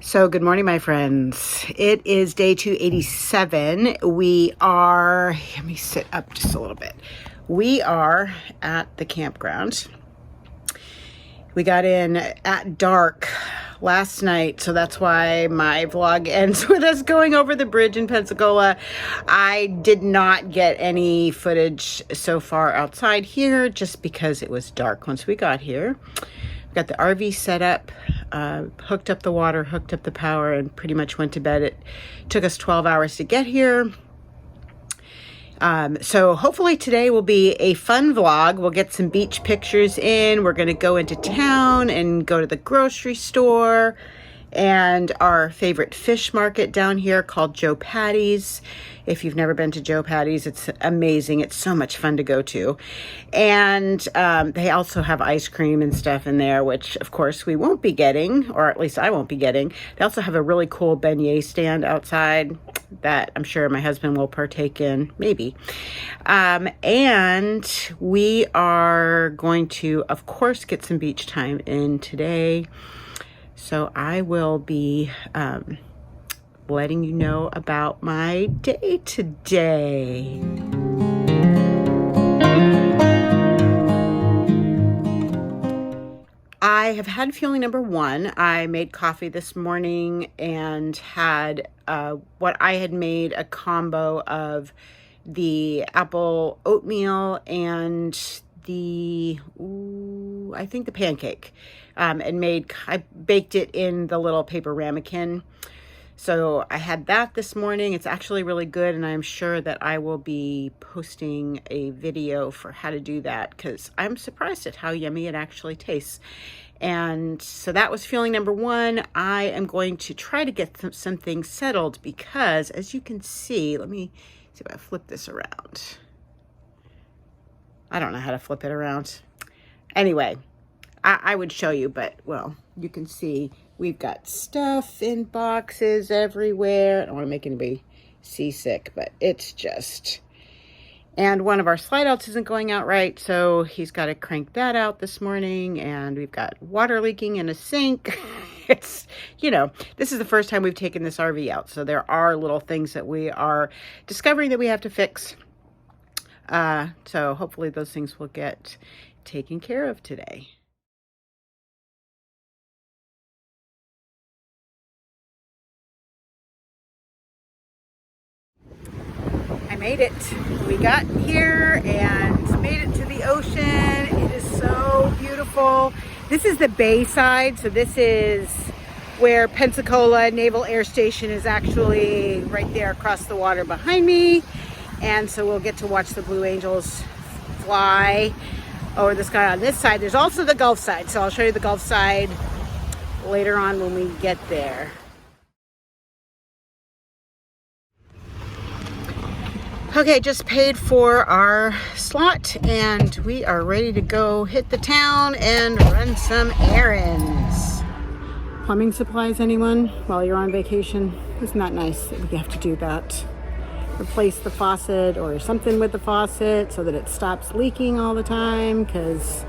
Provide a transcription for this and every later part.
So good morning, my friends. It is day 287. We are, let me sit up just a little bit. We are at the campground. We got in at dark last night, so that's why my vlog ends with us going over the bridge in Pensacola. I did not get any footage so far outside here just because it was dark once we got here. We got the RV set up, hooked up the water, hooked up the power, and pretty much went to bed. It took us 12 hours to get here. So hopefully today will be a fun vlog. We'll get some beach pictures in. We're going to go into town and go to the grocery store and our favorite fish market down here called Joe Patty's. If you've never been to Joe Patty's, it's amazing. It's so much fun to go to. And they also have ice cream and stuff in there, which of course we won't be getting, or at least I won't be getting. They also have a really cool beignet stand outside that I'm sure my husband will partake in, maybe. And we are going to, of course, get some beach time in today. So I will be letting you know about my day today. I have had fueling number one. I made coffee this morning and had what I had made a combo of the apple oatmeal and the, I think the pancake, and I baked it in the little paper ramekin. So I had that this morning. It's actually really good, and I'm sure that I will be posting a video for how to do that because I'm surprised at how yummy it actually tastes. And so that was fueling number one. I am going to try to get some things settled because, as you can see, let me see if I flip this around. I don't know how to flip it around. Anyway, I would show you, but, well, you can see we've got stuff in boxes everywhere. I don't want to make anybody seasick, but it's just... And one of our slide outs isn't going out right, so he's got to crank that out this morning, and we've got water leaking in a sink. It's, you know, this is the first time we've taken this RV out, so there are little things that we are discovering that we have to fix. So hopefully those things will get taken care of today. I made it. We got here and made it to the ocean. It is so beautiful. This is the bay side, so this is where Pensacola Naval Air Station is actually right there across the water behind me. And so we'll get to watch the Blue Angels fly over the sky on this side. There's also the Gulf side, so I'll show you the Gulf side later on when we get there. Okay, just paid for our slot and we are ready to go hit the town and run some errands. Plumbing supplies, anyone? While you're on vacation? Isn't that nice that we have to do that? Replace the faucet or something with the faucet so that it stops leaking all the time, because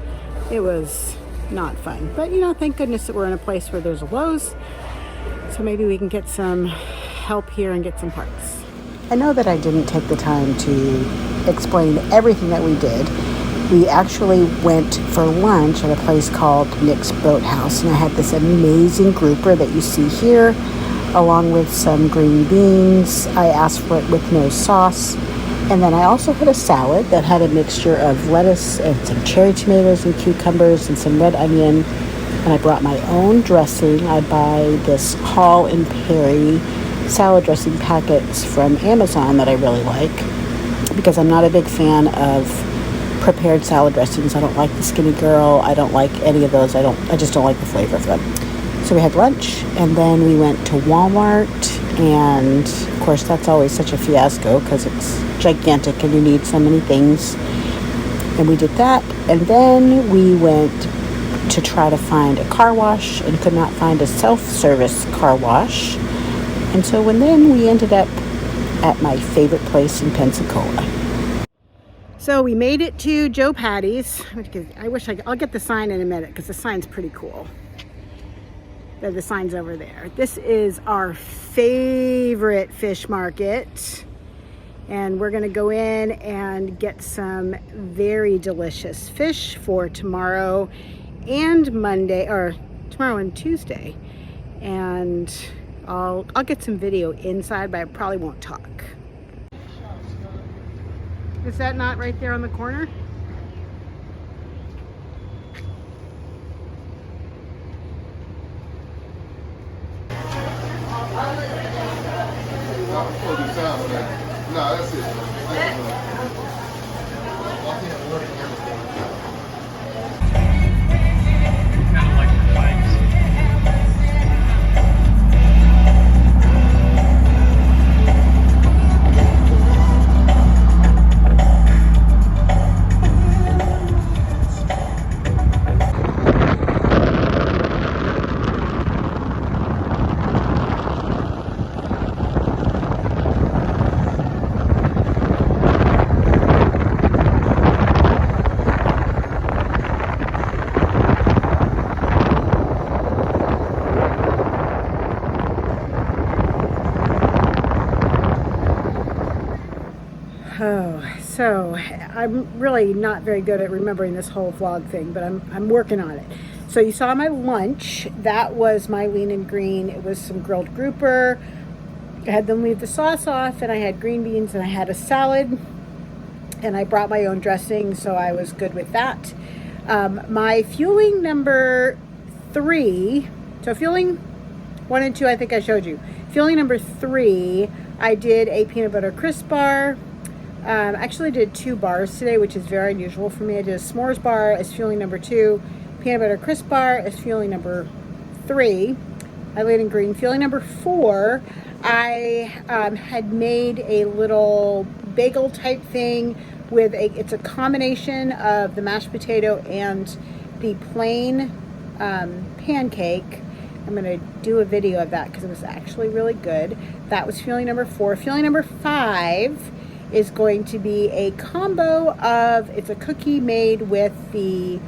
it was not fun. But you know, thank goodness that we're in a place where there's a Lowe's, so maybe we can get some help here and get some parts. I know that I didn't take the time to explain everything that we did. We actually went for lunch at a place called Nick's Boathouse, and I had this amazing grouper that you see here, along with some green beans. I asked for it with no sauce. And then I also had a salad that had a mixture of lettuce and some cherry tomatoes and cucumbers and some red onion. And I brought my own dressing. I buy this Hall & Perry salad dressing packets from Amazon that I really like, because I'm not a big fan of prepared salad dressings. I don't like the Skinny Girl. I don't like any of those. I just don't like the flavor of them. So we had lunch, and then we went to Walmart, and of course that's always such a fiasco because it's gigantic and you need so many things. And we did that, and then we went to try to find a car wash and could not find a self-service car wash. And so then we ended up at my favorite place in Pensacola. So we made it to Joe Patty's. I'll get the sign in a minute because the sign's pretty cool. The sign's over there. This is our favorite fish market. And we're gonna go in and get some very delicious fish for tomorrow and Monday, or tomorrow and Tuesday. And I'll get some video inside, but I probably won't talk. Is that not right there on the corner? No, that's it. Kind of like the bikes. Oh, so I'm really not very good at remembering this whole vlog thing, but I'm working on it. So you saw my lunch. That was my lean and green. It was some grilled grouper. I had them leave the sauce off, and I had green beans, and I had a salad, and I brought my own dressing, so I was good with that. My fueling number 3, so fueling 1 and 2, I think I showed you. Fueling number 3, I did a peanut butter crisp bar. Actually did 2 bars today, which is very unusual for me. I did a s'mores bar as fueling number 2, peanut butter crisp bar as fueling number 3. I laid in green. Fueling number 4, I had made a little bagel type thing with it's a combination of the mashed potato and the plain pancake. I'm going to do a video of that because it was actually really good. That was fueling number 4. Fueling number 5 is going to be a combo of, it's a cookie made with the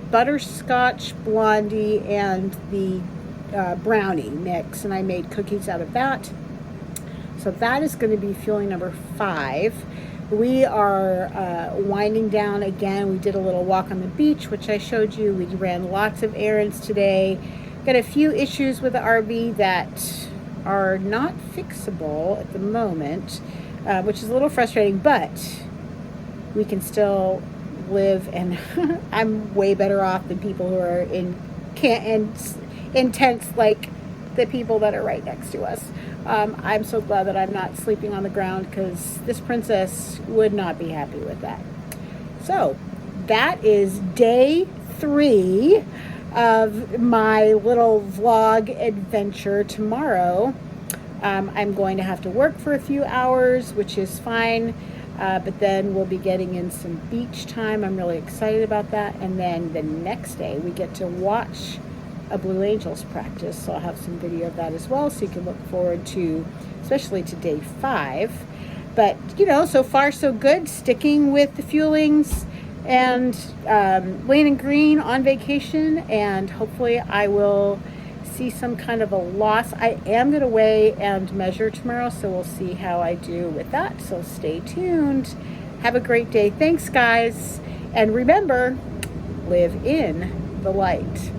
butterscotch blondie and the brownie mix, and I made cookies out of that. So that is going to be fueling number 5. We are winding down again. We did a little walk on the beach, which I showed you. We ran lots of errands today. Got a few issues with the RV that are not fixable at the moment, which is a little frustrating, but we can still live, and I'm way better off than people who are in tents like the people that are right next to us. I'm so glad that I'm not sleeping on the ground, because this princess would not be happy with that. So that is day 3 of my little vlog adventure. Tomorrow I'm going to have to work for a few hours, which is fine, but then we'll be getting in some beach time. I'm really excited about that. And then the next day we get to watch a Blue Angels practice, so I'll have some video of that as well, so you can look forward to, especially to day 5. But you know, so far so good, sticking with the fuelings and lean and green on vacation, and hopefully I will see some kind of a loss. I am going to weigh and measure tomorrow, so we'll see how I do with that. So stay tuned. Have a great day. Thanks, guys. And remember, live in the light.